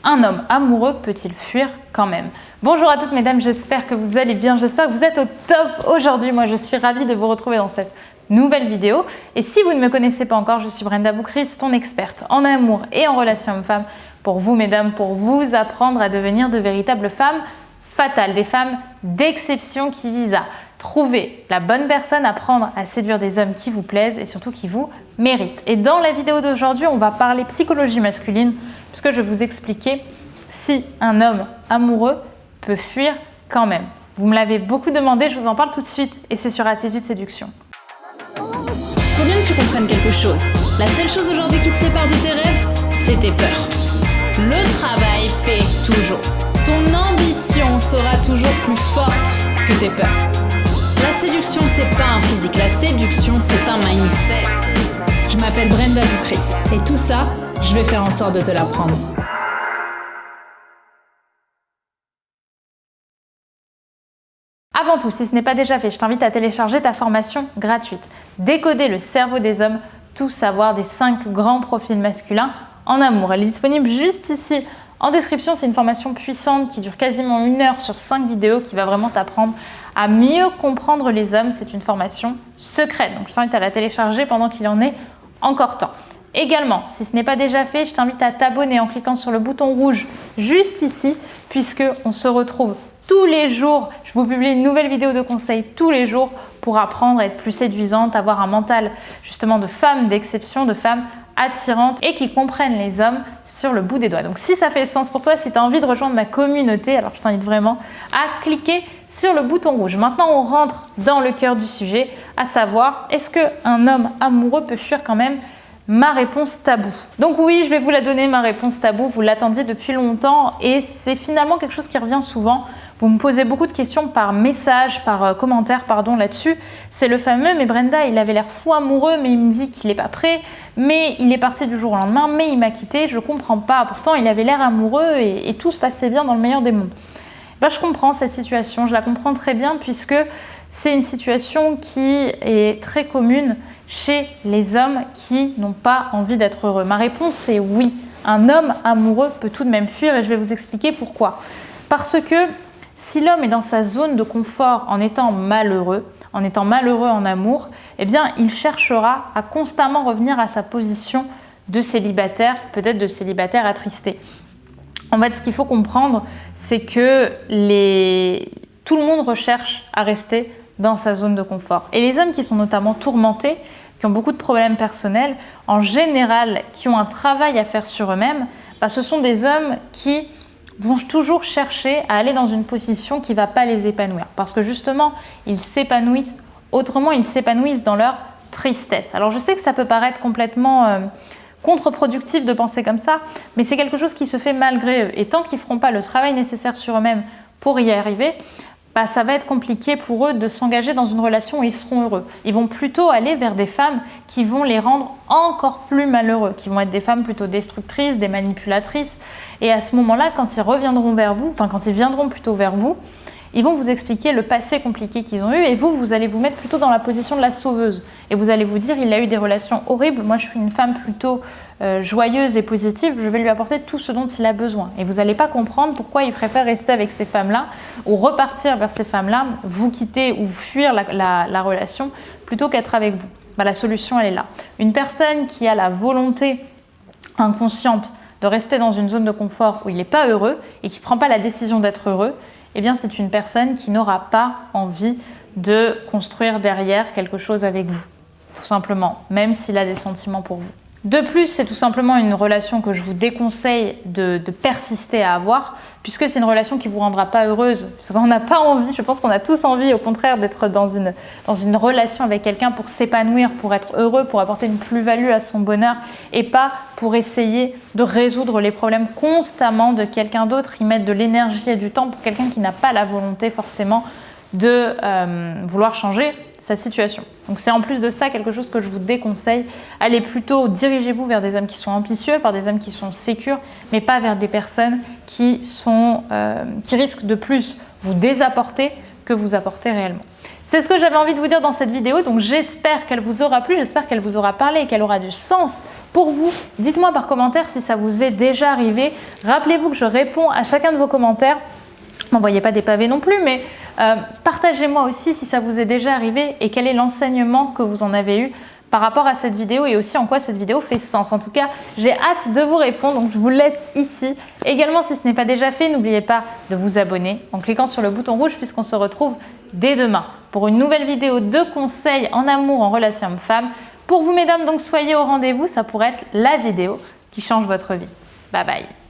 Un homme amoureux peut-il fuir quand même? Bonjour à toutes mesdames, j'espère que vous allez bien, j'espère que vous êtes au top aujourd'hui. Moi je suis ravie de vous retrouver dans cette nouvelle vidéo. Et si vous ne me connaissez pas encore, je suis Brenda Boukris, ton experte en amour et en relations hommes-femmes. Pour vous mesdames, pour vous apprendre à devenir de véritables femmes fatales, des femmes d'exception qui visent à trouver la bonne personne, apprendre à séduire des hommes qui vous plaisent et surtout qui vous méritent. Et dans la vidéo d'aujourd'hui, on va parler psychologie masculine puisque je vais vous expliquer si un homme amoureux peut fuir quand même. Vous me l'avez beaucoup demandé, je vous en parle tout de suite et c'est sur Attitude Séduction. Faut bien que tu comprennes quelque chose. La seule chose aujourd'hui qui te sépare de tes rêves, c'est tes peurs. Le travail paie toujours. Ton ambition sera toujours plus forte que tes peurs. La séduction, c'est pas un physique. La séduction, c'est un mindset. Je m'appelle Brenda Boukris. Et tout ça, je vais faire en sorte de te l'apprendre. Avant tout, si ce n'est pas déjà fait, je t'invite à télécharger ta formation gratuite. Décoder le cerveau des hommes, tout savoir des 5 grands profils masculins en amour. Elle est disponible juste ici en description. C'est une formation puissante qui dure quasiment 1 heure sur 5 vidéos qui va vraiment t'apprendre à mieux comprendre les hommes. C'est une formation secrète, donc je t'invite à la télécharger pendant qu'il en est encore temps. Également, si ce n'est pas déjà fait, je t'invite à t'abonner en cliquant sur le bouton rouge juste ici, puisque on se retrouve tous les jours. Je vous publie une nouvelle vidéo de conseils tous les jours pour apprendre à être plus séduisante, avoir un mental justement de femme d'exception, de femme attirante et qui comprennent les hommes sur le bout des doigts. Donc si ça fait sens pour toi, si tu as envie de rejoindre ma communauté, alors je t'invite vraiment à cliquer sur le bouton rouge. Maintenant, on rentre dans le cœur du sujet, à savoir, est-ce qu'un homme amoureux peut fuir quand même? Ma réponse tabou. Donc oui, je vais vous la donner, ma réponse tabou. Vous l'attendiez depuis longtemps et c'est finalement quelque chose qui revient souvent. Vous me posez beaucoup de questions par message, par commentaire, là-dessus. C'est le fameux, mais Brenda, il avait l'air fou amoureux, mais il me dit qu'il n'est pas prêt, mais il est parti du jour au lendemain, mais il m'a quitté, je comprends pas. Pourtant, il avait l'air amoureux et tout se passait bien dans le meilleur des mondes. Je comprends cette situation, je la comprends très bien puisque c'est une situation qui est très commune chez les hommes qui n'ont pas envie d'être heureux. Ma réponse est oui. Un homme amoureux peut tout de même fuir et je vais vous expliquer pourquoi. Parce que si l'homme est dans sa zone de confort en étant malheureux en amour, eh bien, il cherchera à constamment revenir à sa position de célibataire, peut-être de célibataire attristé. En fait, ce qu'il faut comprendre, c'est que tout le monde recherche à rester dans sa zone de confort. Et les hommes qui sont notamment tourmentés, qui ont beaucoup de problèmes personnels, en général, qui ont un travail à faire sur eux-mêmes, ce sont des hommes qui vont toujours chercher à aller dans une position qui ne va pas les épanouir. Parce que justement, ils s'épanouissent autrement, ils s'épanouissent dans leur tristesse. Alors je sais que ça peut paraître complètement contre-productif de penser comme ça, mais c'est quelque chose qui se fait malgré eux. Et tant qu'ils ne feront pas le travail nécessaire sur eux-mêmes pour y arriver, ça va être compliqué pour eux de s'engager dans une relation où ils seront heureux. Ils vont plutôt aller vers des femmes qui vont les rendre encore plus malheureux, qui vont être des femmes plutôt destructrices, des manipulatrices. Et à ce moment-là, quand ils viendront plutôt vers vous, ils vont vous expliquer le passé compliqué qu'ils ont eu et vous allez vous mettre plutôt dans la position de la sauveuse. Et vous allez vous dire, il a eu des relations horribles, moi je suis une femme plutôt joyeuse et positive, je vais lui apporter tout ce dont il a besoin. Et vous n'allez pas comprendre pourquoi il préfère rester avec ces femmes-là ou repartir vers ces femmes-là, vous quitter ou fuir la relation plutôt qu'être avec vous. La solution, elle est là. Une personne qui a la volonté inconsciente de rester dans une zone de confort où il n'est pas heureux et qui ne prend pas la décision d'être heureux, eh bien c'est une personne qui n'aura pas envie de construire derrière quelque chose avec vous, tout simplement, même s'il a des sentiments pour vous. De plus, c'est tout simplement une relation que je vous déconseille de persister à avoir, puisque c'est une relation qui ne vous rendra pas heureuse. Parce qu'on n'a pas envie, je pense qu'on a tous envie, au contraire, d'être dans une relation avec quelqu'un pour s'épanouir, pour être heureux, pour apporter une plus-value à son bonheur, et pas pour essayer de résoudre les problèmes constamment de quelqu'un d'autre, y mettre de l'énergie et du temps pour quelqu'un qui n'a pas la volonté forcément de vouloir changer sa situation. Donc c'est en plus de ça quelque chose que je vous déconseille. Allez plutôt, dirigez-vous vers des hommes qui sont ambitieux, vers des hommes qui sont sécures, mais pas vers des personnes qui risquent de plus vous désapporter que vous apporter réellement. C'est ce que j'avais envie de vous dire dans cette vidéo, donc j'espère qu'elle vous aura plu, j'espère qu'elle vous aura parlé et qu'elle aura du sens pour vous. Dites-moi par commentaire si ça vous est déjà arrivé. Rappelez-vous que je réponds à chacun de vos commentaires. N'envoyez pas des pavés non plus, mais partagez-moi aussi si ça vous est déjà arrivé et quel est l'enseignement que vous en avez eu par rapport à cette vidéo et aussi en quoi cette vidéo fait sens. En tout cas, j'ai hâte de vous répondre, donc je vous laisse ici. Également, si ce n'est pas déjà fait, n'oubliez pas de vous abonner en cliquant sur le bouton rouge puisqu'on se retrouve dès demain pour une nouvelle vidéo de conseils en amour, en relation homme-femme. Pour vous mesdames, donc soyez au rendez-vous, ça pourrait être la vidéo qui change votre vie. Bye bye.